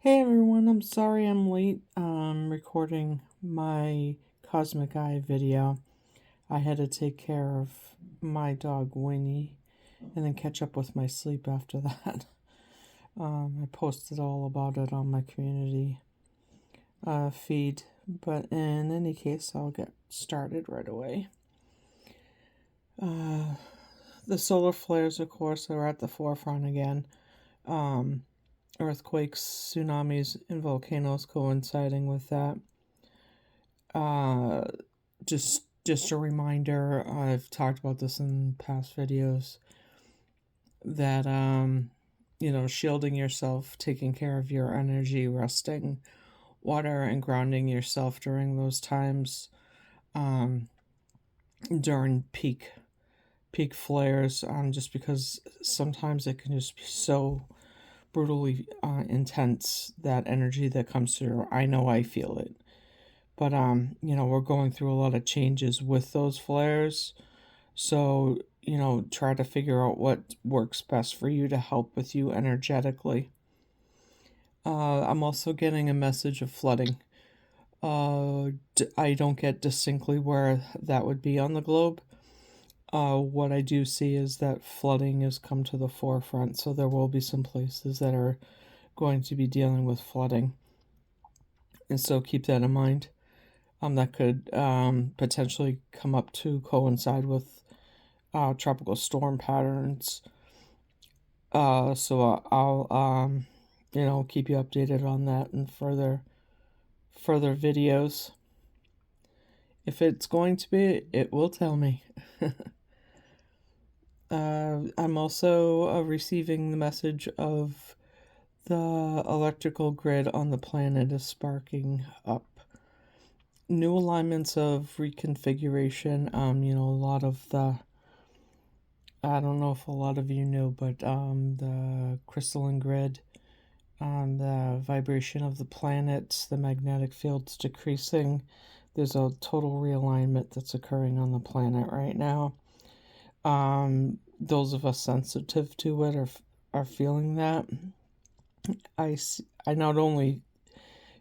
Hey everyone, I'm sorry I'm late recording my Cosmic Eye video. I had to take care of my dog Winnie and then catch up with my sleep after that. I posted all about it on my community feed, but in any case, I'll get started right away. The solar flares, of course, are at the forefront again. Earthquakes, tsunamis, and volcanoes coinciding with that. Uh, just a reminder, I've talked about this in past videos, that shielding yourself, taking care of your energy, resting, water, and grounding yourself during those times, um, during peak flares, just because sometimes it can just be so brutally intense, that energy that comes through. I know I feel it. But we're going through a lot of changes with those flares. So, try to figure out what works best for you to help with you energetically. I'm also getting a message of flooding. I don't get distinctly where that would be on the globe. What I do see is that flooding has come to the forefront, so there will be some places that are going to be dealing with flooding. And so keep that in mind. That could potentially come up to coincide with tropical storm patterns. So I'll keep you updated on that in further videos. If it's going to be, it will tell me. I'm also receiving the message of the electrical grid on the planet is sparking up. New alignments of reconfiguration. A lot of the, I don't know if a lot of you know, but the crystalline grid, the vibration of the planet, the magnetic field's decreasing. There's a total realignment that's occurring on the planet right now. Those of us sensitive to it are feeling that. I not only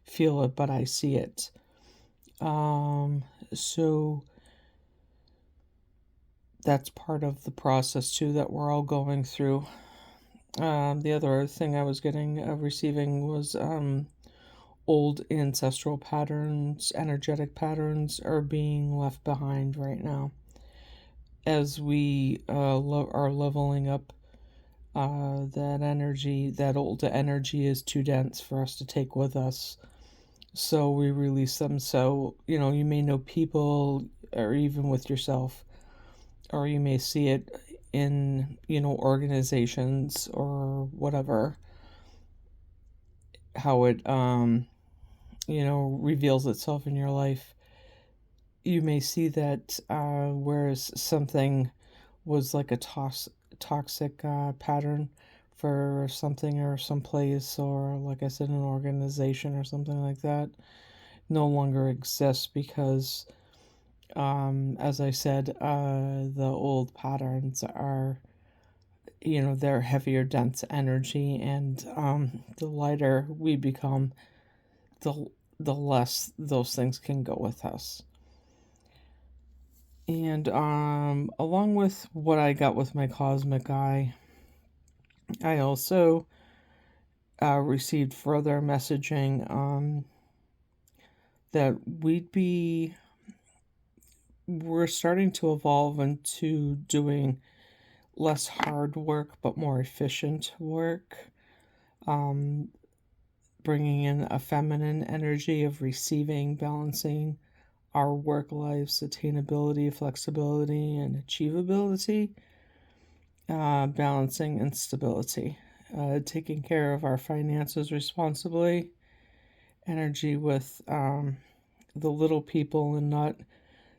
feel it, but I see it. So that's part of the process too that we're all going through. The other thing I was receiving was old ancestral patterns, energetic patterns are being left behind right now. As we are leveling up, that energy, that old energy is too dense for us to take with us. So we release them. So, you may know people, or even with yourself, or you may see it in, organizations or whatever, how it, reveals itself in your life. You may see that whereas something was like a toxic pattern for something or some place, or like I said, an organization or something like that, no longer exists because, as I said, the old patterns are, they're heavier, dense energy, and the lighter we become, the the less those things can go with us. And along with what I got with my cosmic eye, I also received further messaging that we're starting to evolve into doing less hard work but more efficient work, bringing in a feminine energy of receiving, balancing our work lives, attainability, flexibility, and achievability, balancing and stability, taking care of our finances responsibly, energy with the little people and not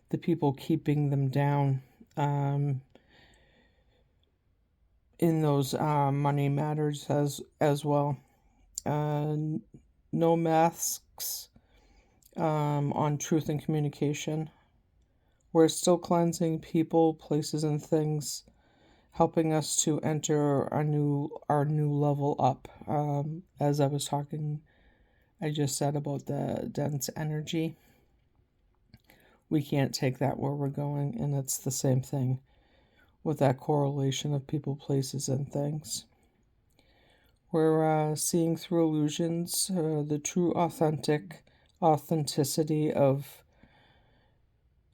the people keeping them down, in those money matters as well. No masks on truth and communication. We're still cleansing people, places, and things, helping us to enter our new level up. As I was talking I just said about the dense energy. We can't take that where we're going, and it's the same thing with that correlation of people, places, and things. We're seeing through illusions the true authenticity of,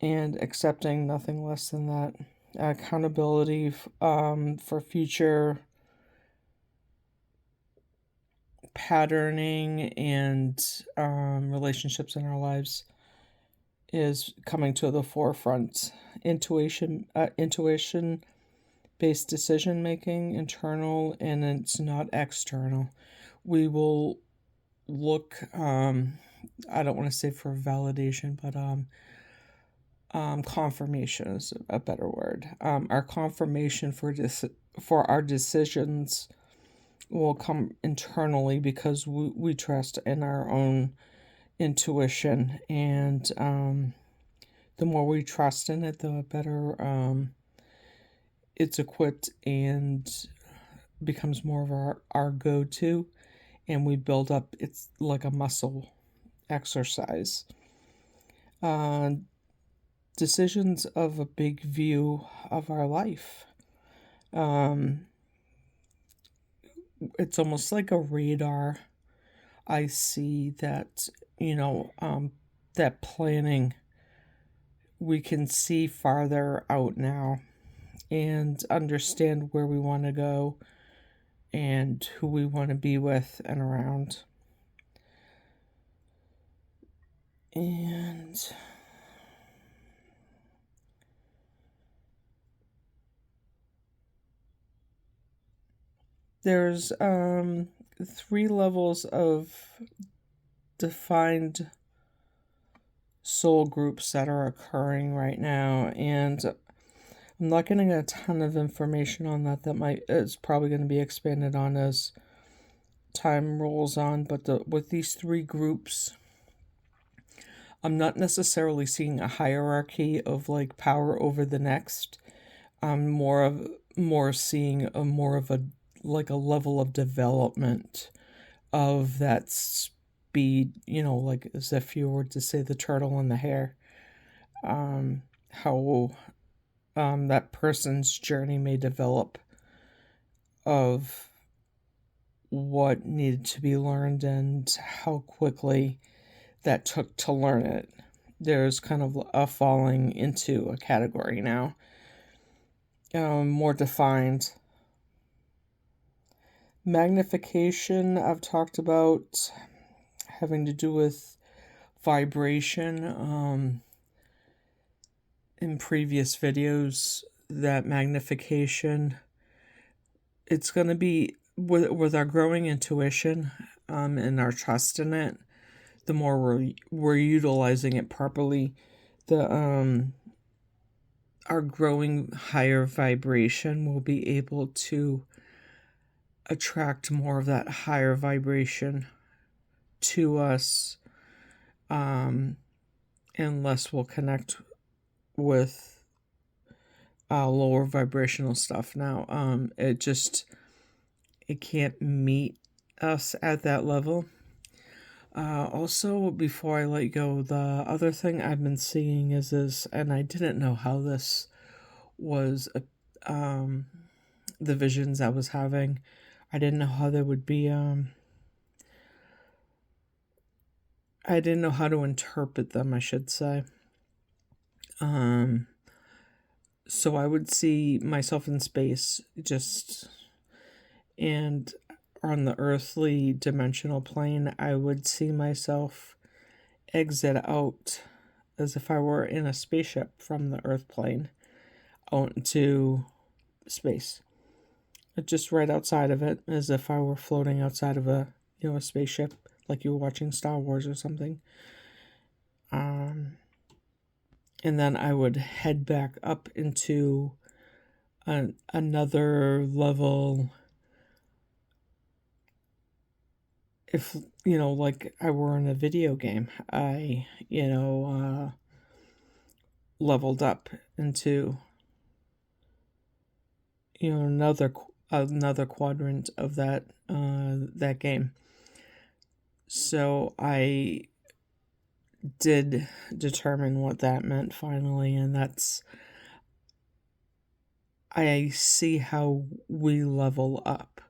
and accepting nothing less than that. Accountability for future patterning and relationships in our lives is coming to the forefront. Intuition based decision making, internal, and it's not external. We will look, I don't want to say for validation, but confirmation is a better word. Our confirmation for our decisions will come internally because we trust in our own intuition, and the more we trust in it, the better it's equipped and becomes more of our go-to, and we build up. It's like a muscle exercise. Decisions of a big view of our life. It's almost like a radar. I see that, that planning, we can see farther out now and understand where we want to go and who we want to be with and around. And there's 3 levels of defined soul groups that are occurring right now, and I'm not getting a ton of information on that. It's probably going to be expanded on as time rolls on, but with these 3 groups, I'm not necessarily seeing a hierarchy of like power over the next. I'm more seeing more of a like a level of development of that speed, like as if you were to say the turtle and the hare. How that person's journey may develop of what needed to be learned and how quickly that took to learn it. There's kind of a falling into a category now, more defined. Magnification, I've talked about, having to do with vibration in previous videos. That magnification, it's going to be with our growing intuition and our trust in it. The more we're utilizing it properly, our growing higher vibration will be able to attract more of that higher vibration to us, and less will connect with lower vibrational stuff. Now, it can't meet us at that level. Also, before I let go, the other thing I've been seeing is this, and I didn't know how this was, the visions I was having. I didn't know how they would be, I didn't know how to interpret them, I should say. So I would see myself in space, and on the earthly dimensional plane, I would see myself exit out as if I were in a spaceship from the earth plane out into space. Just right outside of it, as if I were floating outside of a spaceship, like you were watching Star Wars or something. And then I would head back up into another level. If, like I were in a video game, I, leveled up into, another quadrant of that game. So I did determine what that meant finally, and that's, I see how we level up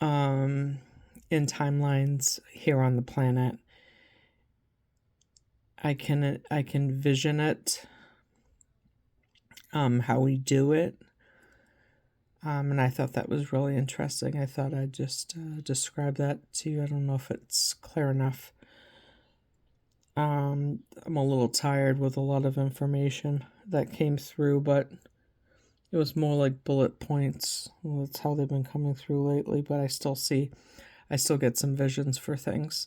in timelines here on the planet. I can vision it, how we do it. And I thought that was really interesting. I thought I'd just describe that to you. I don't know if it's clear enough. I'm a little tired with a lot of information that came through, but it was more like bullet points. Well, that's how they've been coming through lately, but I still get some visions for things.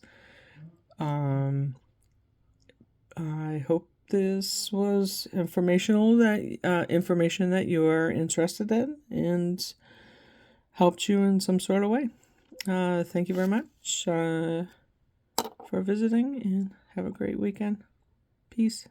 I hope this was informational, that information that you are interested in and helped you in some sort of way. Thank you very much for visiting, and have a great weekend. Peace.